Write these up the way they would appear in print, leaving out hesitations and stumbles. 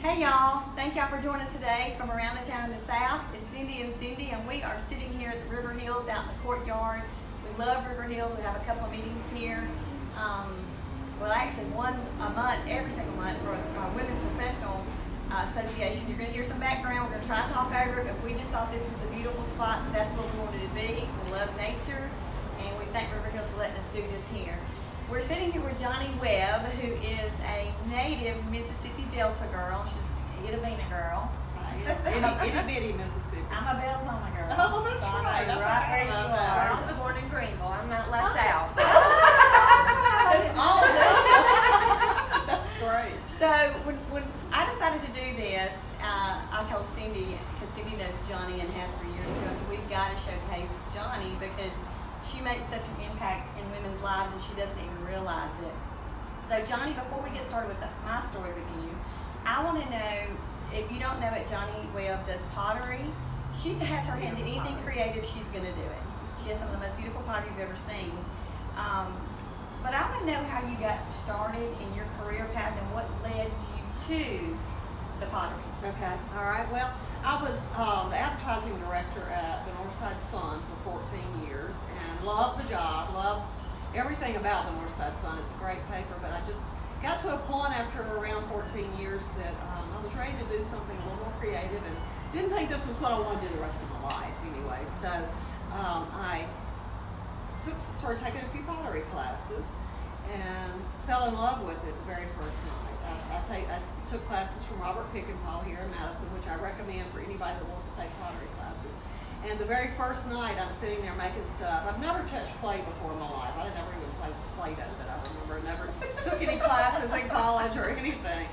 Hey y'all, thank y'all for joining us today from around the town in the south. It's Cindy and Cindy, and we are sitting here at the River Hills out in the courtyard. We love River Hills. We have a couple of meetings here. Well, actually one a month, every single month for our Women's Professional Association. You're going to hear some background. We're going to try to talk over it, but we just thought this was a beautiful spot, so that's what we wanted to be. We love nature, and we thank River Hills for letting us do this here. We're sitting here with Jonni Webb, who is a native Mississippi Delta girl. She's a Itabina girl. Itty bitty Mississippi. I'm a Belzona girl. Oh, that's so right. I know right where you I are. was born in Greenville. I'm not left out. That's all That's great. So when I decided to do this, I told Cindy, because Cindy knows Jonni and has for years too, I said we've got to showcase Jonni because she makes such an impact in women's lives and she doesn't even realize it. So Jonni, before we get started with my story with you, I want to know, if you don't know it, Jonni Webb does pottery. She has her hands in anything creative, she's going to do it. She has some of the most beautiful pottery you've ever seen. But I want to know how you got started in your career path and what led you to the pottery. Okay, all right. Well, I was the advertising director at the Northside Sun for 14 years and loved the job, loved everything about the Northside Sun. It's a great paper, but I just got to a point after around 14 years that I was ready to do something a little more creative and didn't think this was what I wanted to do the rest of my life anyway. So I started taking a few pottery classes and fell in love with it the very first night. I took classes from Pkwy here in Madison, which I recommend for anybody that wants to take pottery classes. And the very first night I'm sitting there making stuff. I've never touched clay before in my life. I never even played Play-Doh that I remember. Never took any classes in college or anything.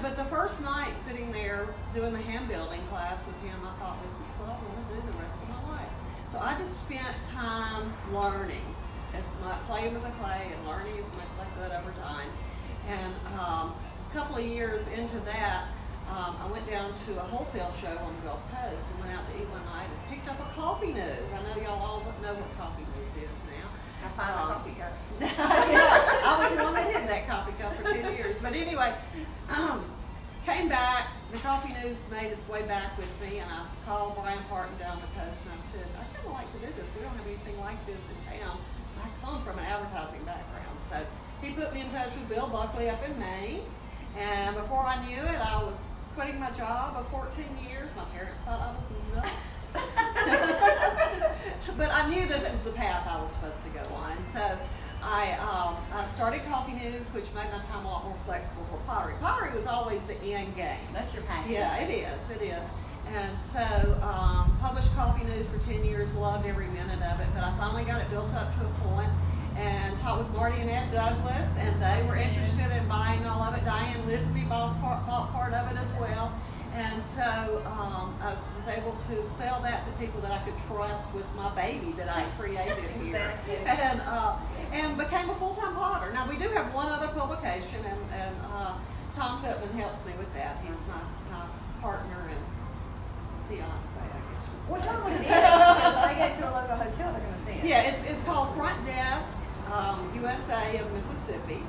But the first night sitting there doing the hand building class with him, I thought, this is what I want to do the rest of my life. So I just spent time learning. It's playing with the clay and learning as much as I could over time. And a couple of years into that, I went down to a wholesale show on the Gulf Coast and went out to eat one night and picked up a coffee news. I know y'all all know what coffee news is now. I find a coffee cup. Yeah, I was the one that hid that coffee cup for 10 years. But anyway, came back, the coffee news made its way back with me, and I called Brian Parton down the coast and I said, I kind of like to do this. We don't have anything like this in town. I come from an advertising background. So he put me in touch with Bill Buckley up in Maine. And before I knew it, I was quitting my job of 14 years. My parents thought I was nuts. But I knew this was the path I was supposed to go on. And so I started Coffee News, which made my time a lot more flexible for pottery. Pottery was always the end game. That's your passion. Yeah, it is. And so published Coffee News for 10 years, loved every minute of it. But I finally got it built up to a point and talked with Marty and Ed Douglas, and they were interested in buying all of it. Diane Lisby bought part of it as well. And so I was able to sell that to people that I could trust with my baby that I created here. And became a full-time potter. Now we do have one other publication, and Tom Pittman helps me with that. He's my partner and fiance, I guess. Well, tell them what it is. If they go to a local hotel, they're going to see it. Yeah, it's called Front Desk USA of Mississippi,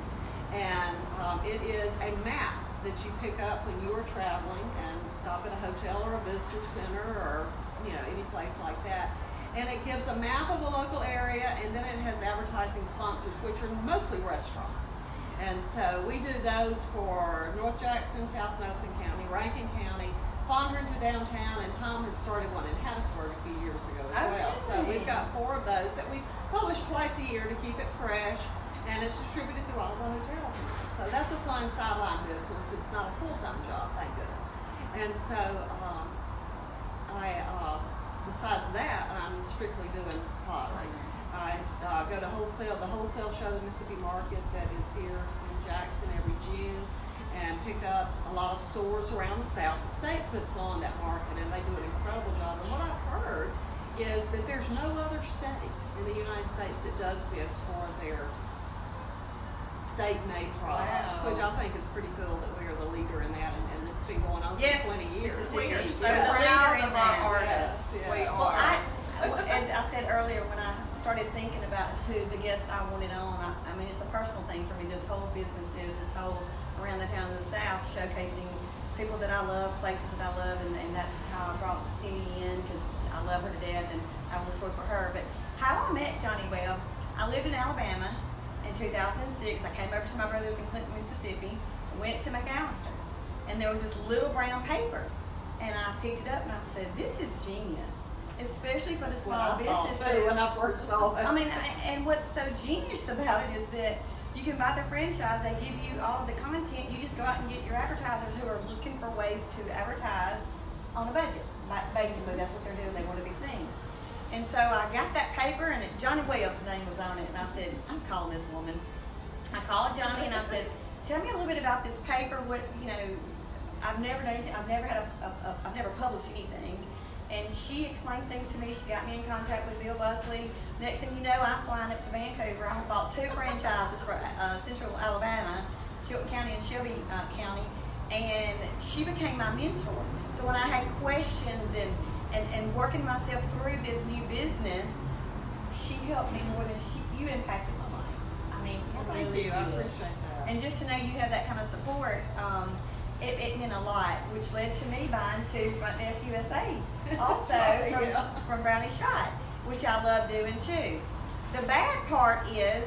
and it is a map that you pick up when you are traveling and stop at a hotel or a visitor center or any place like that. And it gives a map of the local area, and then it has advertising sponsors, which are mostly restaurants. And so we do those for North Jackson, South Madison County, Rankin County, Fondren to downtown, and Tom has started one in Hattiesburg a few years ago as well. So we've got 4 of those that we publish twice a year to keep it fresh, and it's distributed through all the hotels. So that's a fun sideline business. It's not a full-time job, thank goodness. And so besides that, I'm strictly doing pottery. I go to the wholesale show, the Mississippi Market, that is here in Jackson every June, and pick up a lot of stores around the South. The state puts on that market, and they do an incredible job. And what I've heard is that there's no other state in the United States that does this for their state-made products, which I think is pretty cool that we are the leader in that, and it's been going on for 20 years. We are so Yeah. proud of our Yeah. artists. Yeah. We Well, are. as I said earlier, when I started thinking about who the guests I wanted on, I mean, it's a personal thing for me. This whole business is this whole around the town of the South, showcasing people that I love, places that I love, and that's how I brought Cindy in because I love her to death and I will story for her. But how I met Jonni Webb, I lived in Alabama in 2006. I came over to my brother's in Clinton, Mississippi, went to McAllister's, and there was this little brown paper, and I picked it up and I said, "This is genius, especially for the small businesses." When I first saw it. I mean, and what's so genius about it is that you can buy the franchise, they give you all of the content, you just go out and get your advertisers who are looking for ways to advertise on a budget. Basically, that's what they're doing, they want to be seen. And so I got that paper, and Jonni Webb's name was on it, and I said, I'm calling this woman. I called Jonni and I said, tell me a little bit about this paper, what, you know, I've never done anything, I've never published anything. And she explained things to me. She got me in contact with Bill Buckley. Next thing you know, I'm flying up to Vancouver. I bought 2 franchises for Central Alabama, Chilton County and Shelby County, and she became my mentor. So when I had questions and working myself through this new business, she helped me more than you impacted my life. I mean, Thank really you. I did. appreciate that. And just to know you have that kind of support, it meant a lot, which led to me buying 2 Front Desk USA, also from Brownie Shot, which I love doing too. The bad part is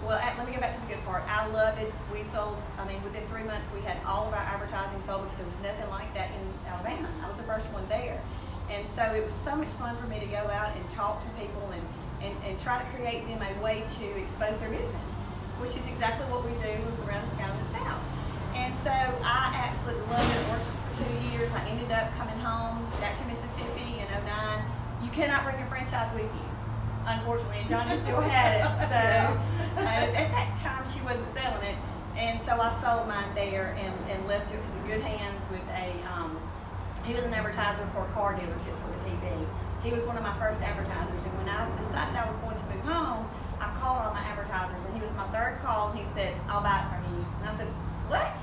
well, let me go back to the good part. I loved it. We sold, I mean, within 3 months we had all of our advertising sold because there was nothing like that in Alabama. I was the first one there. And so it was so much fun for me to go out and talk to people and try to create them a way to expose their business, which is exactly what we do around the town in the South. And so I absolutely loved it. Worked for 2 years. I ended up coming home back to Mississippi in '09. You cannot bring a franchise with you, unfortunately. And Jonni still had it. So at that time she wasn't selling it, and so I sold mine there and left it in good hands with a. He was an advertiser for car dealerships for the TV. He was one of my first advertisers, and when I decided I was going to move home, I called all my advertisers, and he was my 3rd call, and he said, "I'll buy it from you." And I said, "What?"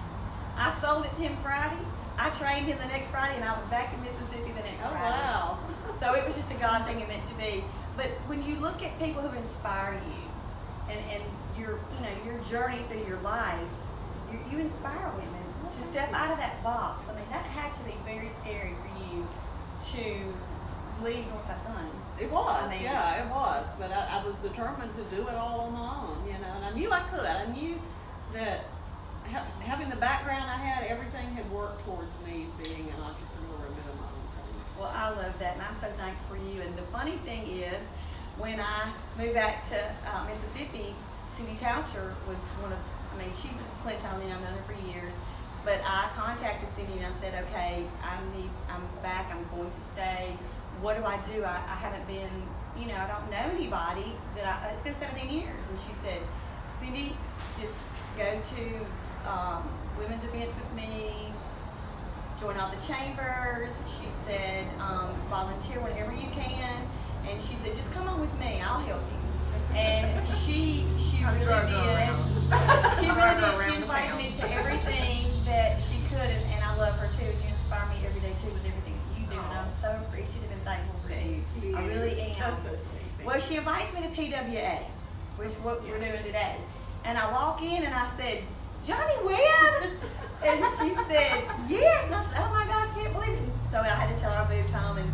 I sold it to him Friday. I trained him the next Friday, and I was back in Mississippi the next Friday. Wow. So it was just a God thing it meant to be. But when you look at people who inspire you, and your journey through your life, you inspire women to step out of that box. I mean, that had to be very scary for you to leave Northside Sun. It was, I mean, yeah, it was. But I was determined to do it all on my own, you know, and I knew I could. I knew that having the background I had, everything had worked towards me being an entrepreneur and doing my own things. Well, I love that, and I'm so thankful for you. And the funny thing is, when I moved back to Mississippi, Cindy Toucher was one of, I mean, she's a Clintonian, I've known her for years, but I contacted Cindy and I said, okay, I'm back, I'm going to stay. What do? I haven't been, you know, I don't know anybody it's been 17 years. And she said, Cindy, just go to women's events with me, join all the chambers. She said, volunteer whenever you can. And she said, just come on with me, I'll help you. And she really did. She really did. She invited me to everything that she could, and I love her too. You inspire me every day too with everything that you do, and I'm so appreciative and thankful for you. I really am. That's so sweet. Well, she invites me to PWA, which is what we're doing today. And I walk in and I said, Jonni Webb? And she said, yes. And I said, oh my gosh, I can't believe it. So I had to tell her I moved home, and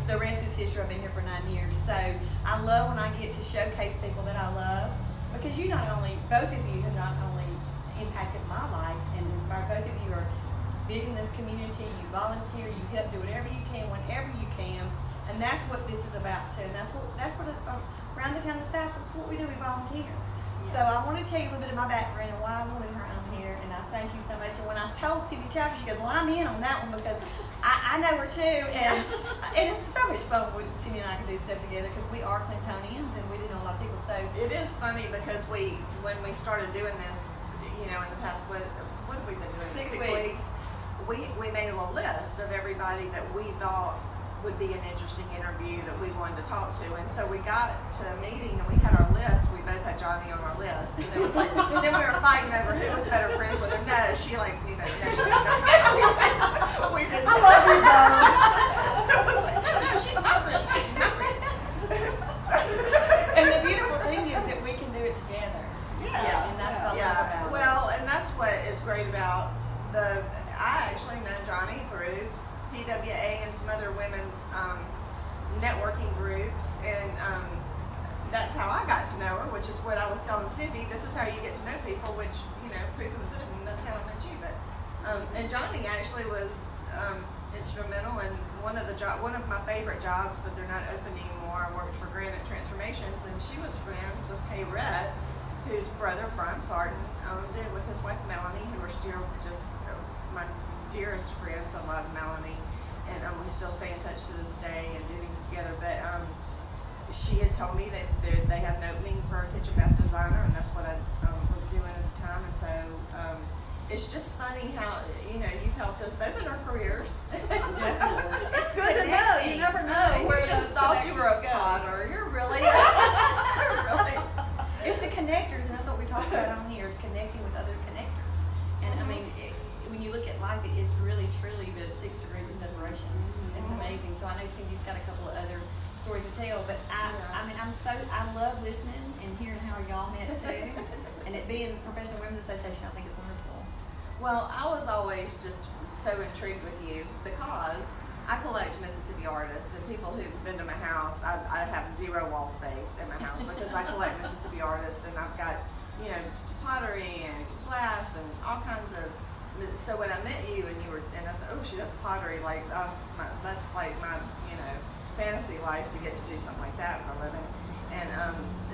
the rest is history. I've been here for 9 years. So I love when I get to showcase people that I love, because both of you have not only impacted my life and inspired, both of you are big in the community, you volunteer, you help do whatever you can, whenever you can, and that's what this is about too. And that's what around the town of the South, that's what we do, we volunteer. So I want to tell you a little bit of my background and why I wanted her on here, and I thank you so much. And when I told Cindy Toucher, she goes, well, I'm in on that one because I know her too, and it's so much fun when Cindy and I can do stuff together because we are Clintonians and we do know a lot of people. So It is funny because when we started doing this, you know, in the past, what have we been doing? 6 6 weeks. We made a little list of everybody that we thought would be an interesting interview that we wanted to talk to, and so we got to a meeting and we had our list. We both had Jonni on our list, and it was like, then we were fighting over who was better friends with her. No, she likes me better. No, she doesn't. We didn't. I love you both. It was like, no, she's my friend. She's my friend. And the beautiful thing is that we can do it together. Yeah, And that's what I love about it. Well, and that's what is great about I actually met Jonni through PWA and some other women's networking groups, and that's how I got to know her, which is what I was telling Cindy. This is how you get to know people, which, you know, proof of the pudding, that's how I met you. But and Jonni actually was instrumental in one of my favorite jobs, but they're not open anymore. I worked for Granite Transformations, and she was friends with Pkwy, whose brother Brian Sarton owned it, with his wife Melanie, who are still just my dearest friends. I love Melanie, and we still stay in touch to this day and do things together. But she had told me that they had an opening for a kitchen bath designer, and that's what I was doing at the time. And so it's just funny how, you know, you've helped us both in our careers. It's good to know. You never know where you thought you were a potter. You're really, It's the connectors, and that's what we talk about on here, is connecting with other connectors. And I mean, when you look at life, it is really, truly the 6 degrees of separation. It's amazing. So I know Cindy's got a couple of other stories to tell, but I mean, I love listening and hearing how y'all met too. And it being Professional Women's Association, I think it's wonderful. Well, I was always just so intrigued with you because I collect Mississippi artists, and people who've been to my house, I have 0 wall space in my house because I collect Mississippi artists, and I've got, you know, pottery and glass and all kinds of. So when I met you and I said, oh, she does pottery, like that's like my, you know, fantasy life to get to do something like that for a living. And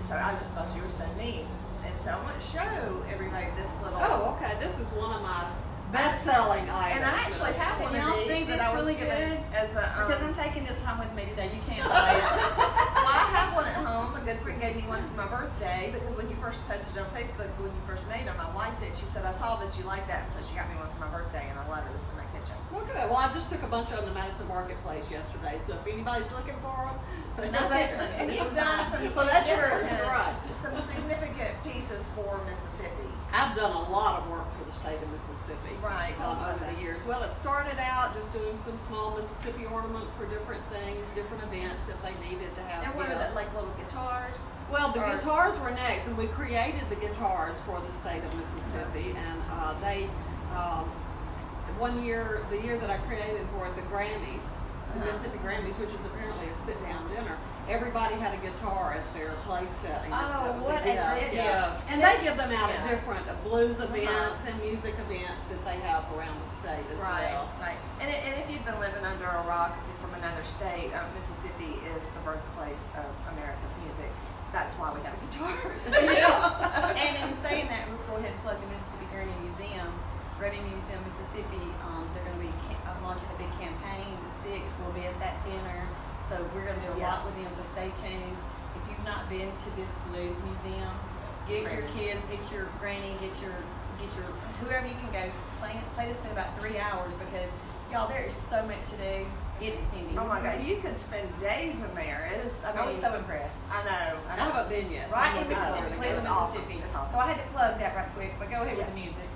so I just thought you were so neat. And so I want to show everybody this little. Oh, okay. This is one of my best-selling items. And I actually have one of these see that this I was really given good? as a. Because I'm taking this home with me today. You can't buy it. Well, I have one at home. A good friend gave me one for my birthday because when you first posted on Facebook, when you first made them, I liked it. She said, I saw that you liked that, so she got me one for my birthday, and I love it. It's in my kitchen. Well, good. Well, I just took a bunch of them to Madison Marketplace yesterday, so if anybody's looking for them, Not this one. And you've done some Well, that's yours, significant, right. some significant pieces for Mississippi. I've done a lot of work for the state of Mississippi. Right. Tell us about over that. the years. Well, it started out just doing some small Mississippi ornaments for different things, different events that they needed to have. And what are gifts. they, like little guitars? Well, the Or- guitars were next, and we created the guitars for the state of Mississippi, and they, one year, the year that I created for it, the Grammys, the Mississippi Grammys, which is apparently a sit-down dinner, everybody had a guitar at their place setting. Oh, That was what a gift, gift. yeah. And they give them out at Yeah. different blues events and music events that they have around the state as Right, well. right. And if you've been living under a rock, if you're from another state, Mississippi is the birthplace of America's music. That's why we have a guitar. And in saying that, let's go ahead and plug the Mississippi Grammy Museum. Grammy Museum, Mississippi, they're going to be launching a big campaign. The 6th will be at that dinner. So we're going to do a lot with them, so stay tuned. If you've not been to this blues museum, get your kids, get your granny, get your whoever you can go. Plan to spend about 3 hours because, y'all, there is so much to do. Get it, Cindy. Oh my God, you could spend days in there. I was so impressed. I know. I haven't been yet. so Right I'm in looking Mississippi, forward to Cleveland, going. awesome. Mississippi. It's awesome. So I had to plug that right quick, but go ahead with the music.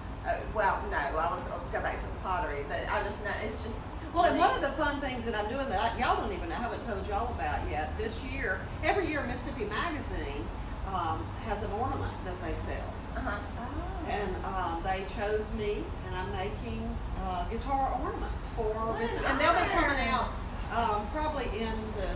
Well, no, I'll go back to the pottery, but I just know it's just. Well, and one of the fun things that I'm doing that y'all don't even know, I haven't told y'all about yet, this year, every year Mississippi Magazine has an ornament that they sell. And they chose me, and I'm making guitar ornaments for Mississippi. And they'll be coming out probably in the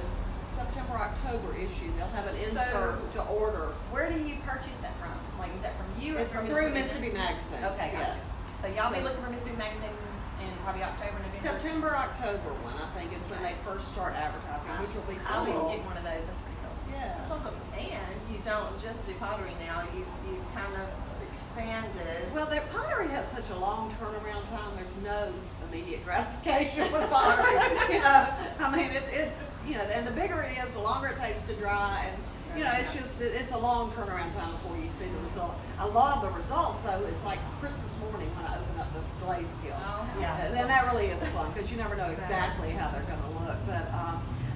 September-October issue. They'll have an insert to order. Where do you purchase that from? Like, is that from you or It's from through Mississipii Magazine. Okay, yes. gotcha. So y'all be looking for Mississippi Magazine in probably October, November? September, October one, I think, is when they first start advertising, which will be I'll be soon. getting one of those. That's pretty cool. Yeah. It's also, and you don't just do pottery now. You've kind of expanded. Well, their pottery has such a long turnaround time. There's no immediate gratification with pottery. I mean, and the bigger it is, the longer it takes to dry, and it's a long turnaround time before you see the result. A lot of the results, though, is like Christmas morning when I open up the glaze kiln. Oh, yeah. And that really is fun because you never know exactly how they're going to look. But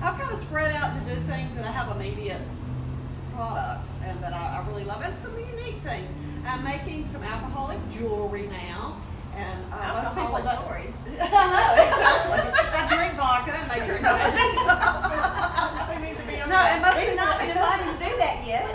I've kind of spread out to do things that I have immediate products and that I really love, and some unique things. I'm making some alcoholic jewelry now, and most people Alcoholic don't. jewelry. I know, exactly. I drink vodka and make drink We need to be on No, and most We've people not been invited to do that yet.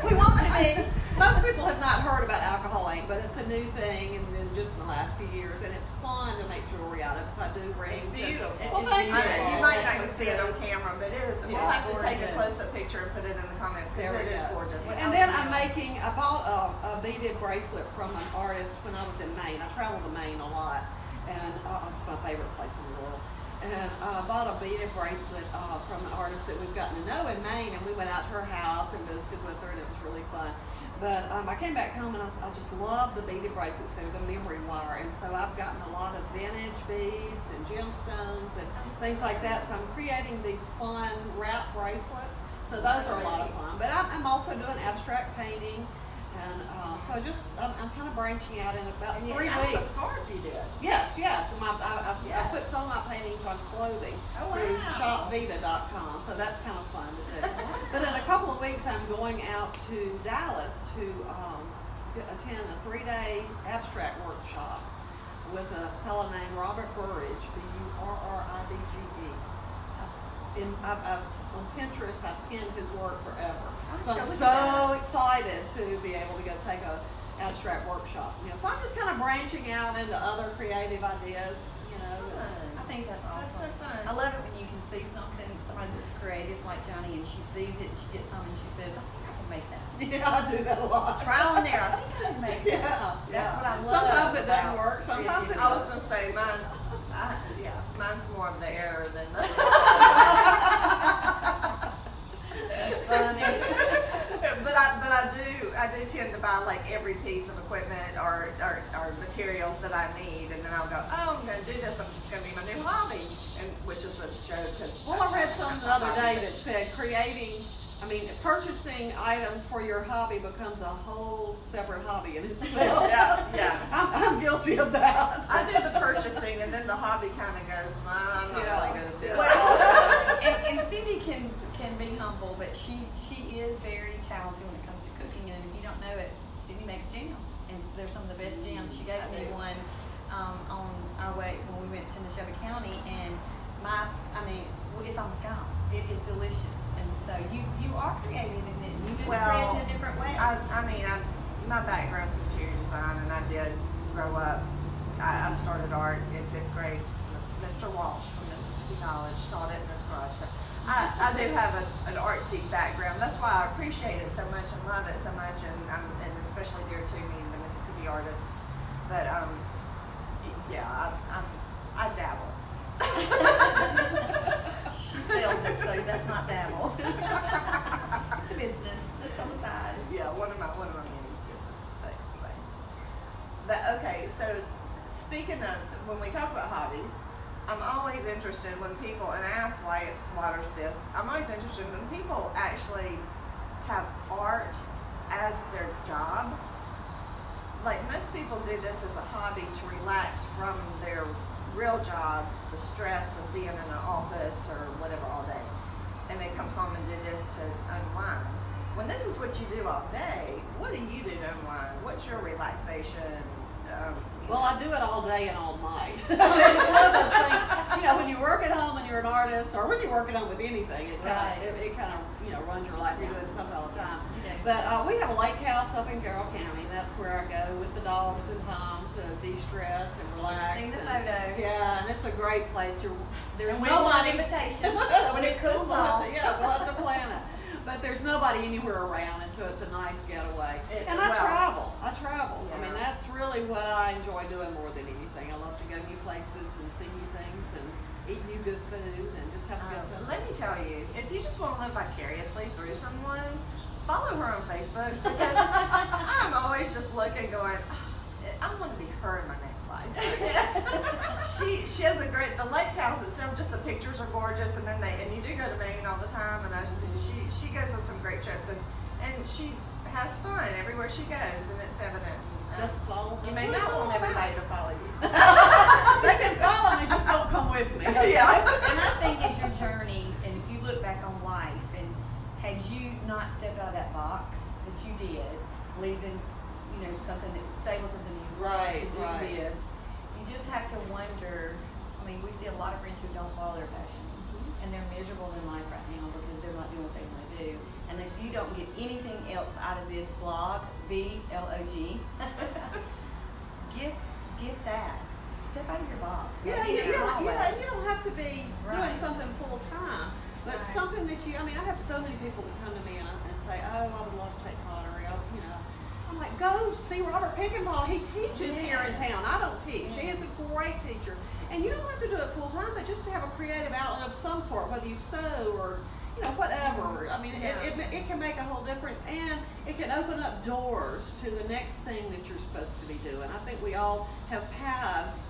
We want to be. Most people have not heard about alcohol ink, but it's a new thing, and then just in the last last few years, and it's fun to make jewelry out of it. So I do rings. It's beautiful. Well, thank you. I know you might not It see it on is. camera, but it is. We'll Yeah, have to take a gorgeous. close-up picture and put it in the comments There because we it is go. gorgeous. And then I bought a beaded bracelet from an artist when I was in Maine. I traveled to Maine a lot, and it's my favorite place in the world. And I bought a beaded bracelet from an artist that we've gotten to know in Maine, and we went out to her house and visited with her, and it was really fun. But I came back home and I just love the beaded bracelets. They're the memory wire, and so I've gotten a lot of vintage beads and gemstones and things like that. So I'm creating these fun wrap bracelets. So those are a lot of fun. But I'm also doing abstract painting, and so I'm kind of branching out in about 3 A weeks. scarf you did. Yes. I Yes. put some of my paintings on clothing Oh, through wow. shopvita.com, so that's kind of fun to do. But in a couple of weeks, I'm going out to Dallas to attend a 3-day abstract workshop with a fellow named Robert Burridge, Burridge. On Pinterest, I've pinned his work forever. So I'm so excited to be able to go take a abstract workshop. So I'm just kind of branching out into other creative ideas. I think that's awesome. That's so fun. I love it when you can see something, somebody that's creative like Jonni, and she sees it, and she gets home and she says, I think I can make that. Yeah, I do that a lot. Trial and error. I think I can make that. Yeah, That's what I love. Sometimes it doesn't about work. Sometimes it I was does. gonna say mine's more of the error than the. Funny. But I do tend to buy like every piece of equipment or materials that I need, and then I'll go, oh, I'm gonna do this. I'm just gonna be my new hobby, and which is a joke. Well, I read something the other day that said purchasing items for your hobby becomes a whole separate hobby in itself. Yeah. I'm guilty of that. I do the purchasing, and then the hobby kind of goes, I'm not really good at this. Well, and Cindy can be humble, but she is very talented when it comes to cooking. And if you don't know it, Cindy makes jams, and they're some of the best jams. She gave me one on our way when we went to Neshoba County, and it's almost gone. It is delicious, and so you are creative in it. You just create in a different way. My background's interior design, and I did grow up. I started art in 5th grade. Mr. Walsh from Mississippi College taught it in this garage. So I do have an artsy background. That's why I appreciate it so much and love it so much, and especially dear to me, the Mississippi artist. But I dabble. She sells it, so that's not dabble. It's a business, just on the side. Yeah, one of my many businesses. Anyway. But okay, so speaking of when we talk about hobbies, I'm always interested when people, and I ask White Waters this, I'm always interested when people actually have art as their job. Like most people do this as a hobby to relax from their real job, the stress of being in an office or whatever all day, and they come home and do this to unwind. When this is what you do all day, what do you do to unwind? What's your relaxation? Well, I do it all day and all night. It's one of those things, when you work at home and you're an artist, or when you work at home with anything, it kind of runs your life. You're doing something all the time. But we have a lake house up in Carroll County. That's where I go with the dogs and Tom to de-stress and relax. Seen the photos. Yeah, and it's a great place. There's And we want nobody. an invitation when it cools off. Yeah, we'll have to plan it. But there's nobody anywhere around, and so it's a nice getaway. And I travel. Yeah. That's really what I enjoy doing more than anything. I love to go new places and see new things and eat new good food and just have a good time. Let me tell you, if you just want to live vicariously through someone, follow her on Facebook, because I'm always just looking, going, I want to be her in my next life. She has the lake house itself, just the pictures are gorgeous, and then you do go to Maine all the time, and she goes on some great trips, and she has fun everywhere she goes, and it's evident. That's all. You may not want everybody to follow you. They can follow me, just don't come with me. Yeah. And I think it's your journey, and if you look back on life, and had you not stepped out of that box that you did, leaving, something that stable, something you love to do this, you just have to wonder. We see a lot of friends who don't follow their passions, and they're miserable in life right now because they're not doing what they want to do. And if you don't get anything else out of this blog, VLOG, get get that. Step out of your box. Yeah, Like, in a small way. you don't have to be doing Right. something full time, but Right. something that I mean, I have so many people that come to me and say, oh, I would love to take pottery. I'm like, go see Robert Pkwy. He teaches here in town. I don't teach. He is a great teacher. And you don't have to do it full time, but just to have a creative outlet of some sort, whether you sew or, whatever. I mean, it can make a whole difference, and it can open up doors to the next thing that you're supposed to be doing. I think we all have paths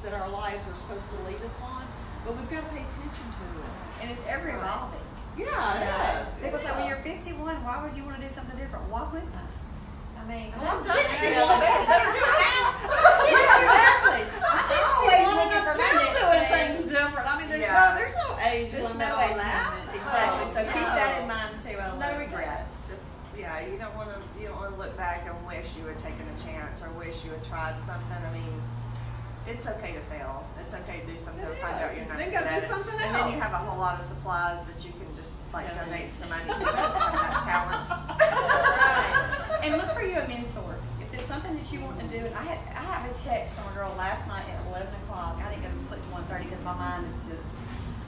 that our lives are supposed to lead us on, but we've got to pay attention to it. And it's ever evolving. Yeah, it is. People say, when you're 51, why would you want to do something different? Why wouldn't I? I mean, I'm 60. better do it now. Exactly. I'm 61 and I'm still doing things different. I mean, there's no age limit on that. Exactly. So keep that in mind too. No regrets. Just you don't want to look back and wish you had taken a chance or wish you had tried something. I mean, it's okay to fail. It's okay to do something and find out you're not Then good go at do it. something And then you else. have a whole lot of supplies that you can just donate some money who does have that talent. Right. And look for you a mentor. If there's something that you want to do, and I have a text from a girl last night at 11 o'clock. I didn't go to sleep till 1:30 because my mind is just,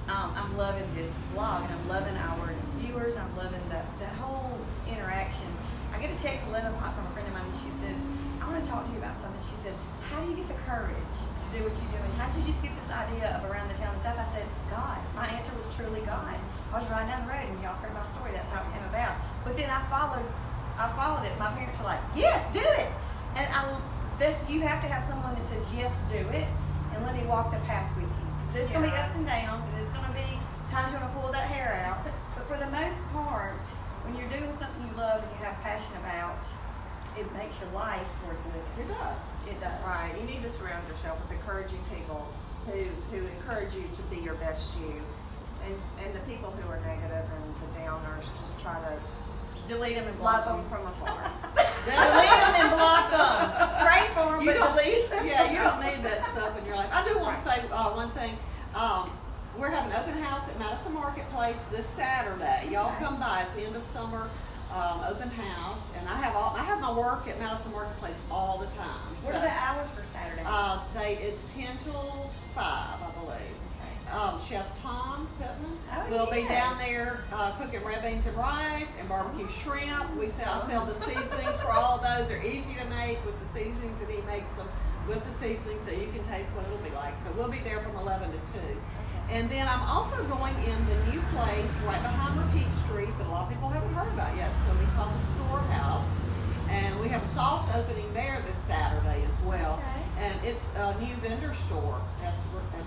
I'm loving this vlog and I'm loving our viewers. I'm loving the whole interaction. I get a text at 11 o'clock from a friend of mine and she says, I want to talk to you about something. She said, how do you get the courage to do what you do? And how did you just get this idea of around the town and stuff? I said, God. My answer was truly God. I was riding down the road and y'all heard my story. That's how it came about. But then I followed it. My parents were like, yes, do it. And you have to have someone that says, yes, do it. And let me walk the path with you. Because there's going to be ups and downs. And there's going to be times you're going to pull that hair out. But for the most part, when you're doing something you love and you have passion about, it makes your life worth living. It does. It does. Right. You need to surround yourself with encouraging people who encourage you to be your best you. And the people who are negative and the downers, just try to Delete them and love block them from afar. Delete them and block them. Pray for them, You but don't- delete them. Yeah, you don't need that stuff in your life. I do want to say one thing. We're having an open house at Madison Marketplace this Saturday. Y'all come by. It's the end of summer open house, and I have my work at Madison Marketplace all the time. What are the hours for Saturday? It's 10 till 5, I believe. Chef Tom Pittman Oh, will be yes. down there cooking red beans and rice and barbecue shrimp. I sell the seasonings for all of those. They're easy to make with the seasonings, and he makes them with the seasonings so you can taste what it'll be like. So we'll be there from 11 to 2. And then I'm also going in the new place right behind Repeat Street that a lot of people haven't heard about yet. It's going to be called the Storehouse. And we have a soft opening there this Saturday as well. Okay. And it's a new vendor store at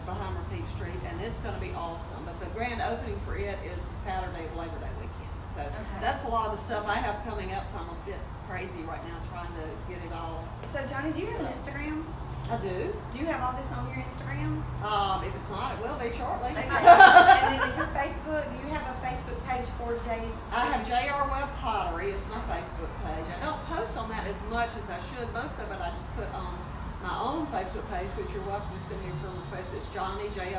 behind Repeat Street, and it's going to be awesome. But the grand opening for it is the Saturday of Labor Day weekend. So that's a lot of the stuff I have coming up, so I'm a bit crazy right now trying to get it all. So, Johnny, do you have an Instagram? I do. Do you have all this on your Instagram? If it's not, it will be shortly. Okay. And then is your Facebook, do you have a Facebook page for I have JRWebb Pottery is my Facebook page. I don't post on that as much as I should. Most of it I just put on my own Facebook page, which you're welcome to send me a friend request. It's Jonni, Jonni,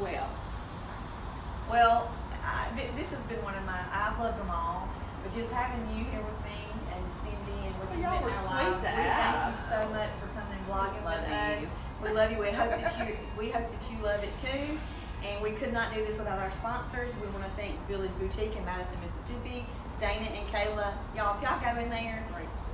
Webb. Well, this has been one of my, I've loved them all, but just having you here with me and Cindy and what you've Y'all been in were our sweet lives, to we thank you have. so much for coming and vlogging Love with us. you. We love you. We hope that you love it too. And we could not do this without our sponsors. We want to thank Village Boutique in Madison, Mississippi, Dana and Kayla. Y'all, if y'all go in there,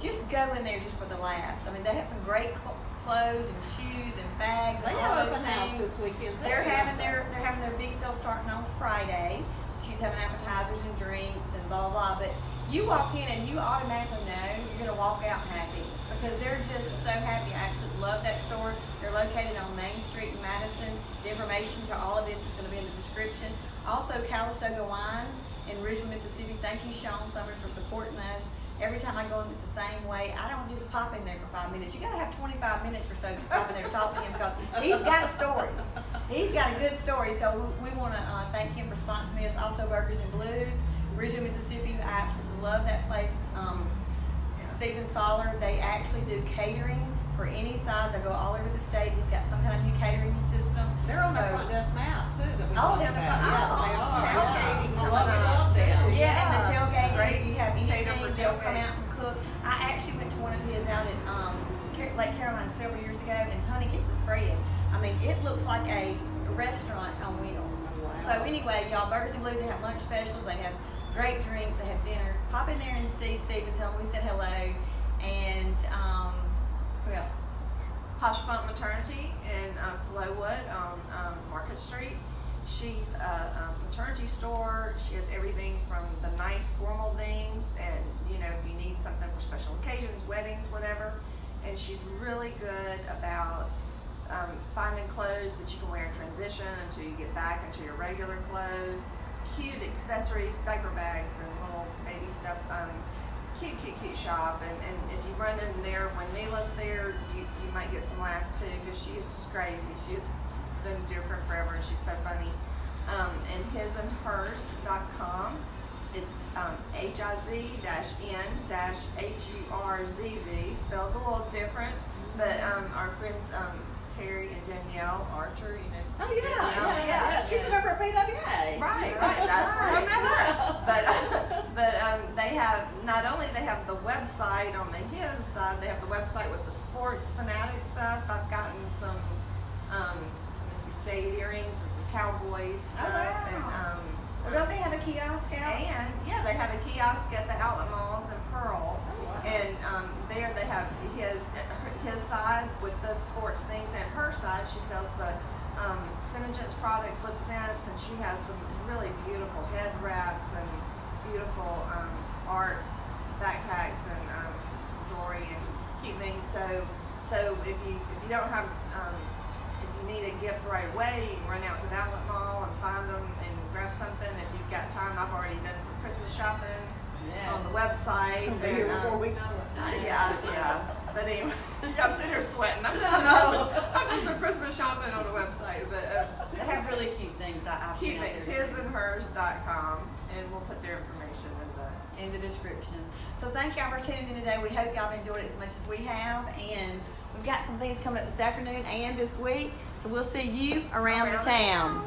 just go in there just for the laughs. I mean, they have some great clothes and shoes and bags. They and have all those open house things. this weekend too. They're having their big sale starting on Friday. She's having appetizers and drinks and blah blah blah. But you walk in and you automatically know you're gonna walk out happy because they're just so happy. I absolutely love that store. They're located on Main Street in Madison. The information to all of this is going to be in the description. Also, Calistoga Wines in Ridgeland, Mississippi. Thank you, Sean Summers, for supporting us. Every time I go in, it's the same way. I don't just pop in there for 5 minutes. You got to have 25 minutes or so to pop in there to talk to him because he's got a story. He's got a good story. So we want to thank him for sponsoring us. Also, Burgers and Blues, Ridgeland, Mississippi. I absolutely love that place. Stephen Soller, they actually do catering for any size. They go all over the state. He's got some kind of new catering system. They're on the front desk map too. That we Oh, talked they're on the about. front- Yes, oh, they are. tailgating Yeah. coming Love up, them. too. Yeah, and the Yeah. tailgate. Great If you have cater anything, for they'll come tailgates. out and cook. I actually went to one of his out at Lake Caroline several years ago, and honey, it's a spread. I mean, it looks like a restaurant on wheels. Wow. So anyway, y'all, Burgers and Blues, they have lunch specials, they have great drinks, they have dinner. Pop in there and see Steve and tell him we said hello. And who else? Posh Maternity in FLowood on Market Street. She's a maternity store. She has everything from the nice formal things, and you know, if you need something for special occasions, weddings, whatever. And she's really good about finding clothes that you can wear in transition until you get back into your regular clothes. Cute accessories, diaper bags, and little baby stuff. Cute shop. And if you run in there when Neela's there, you might get some laughs too, because she is just crazy. She's been different forever, and she's so funny. And hisandhers.com. It's HIZ-N-HURZZ, spelled a little different, but our friends Terry and Danielle Archer, you know. Oh yeah. She's over at PWA. Right. That's where I met her. But they have, not only they have the website on the his side, they have the website with the sports fanatic stuff. I've gotten some Mississippi State earrings and some Cowboys stuff. Oh, wow. And Well, don't they have a kiosk out? and yeah, they have a kiosk at the outlet malls in Pearl. Oh, wow. And there they have his side with the sports things, and her side she sells the Synergence products, lip scents, and she has some really beautiful head wraps and beautiful art backpacks and some jewelry and cute things. So if you don't have if you need a gift right away, you can run out to the outlet mall and find them and grab something. If you've got time, I've already done some Christmas shopping on the website. It's gonna be here before we know it. Yeah. But anyway, I'm sitting here sweating. I'm doing some Christmas shopping on the website, but They have really cute things. I've cute been out things. there. Hisandhers.com, and we'll put their information In the description. So thank y'all for tuning in today. We hope y'all have enjoyed it as much as we have, and we've got some things coming up this afternoon and this week. So we'll see you around the town.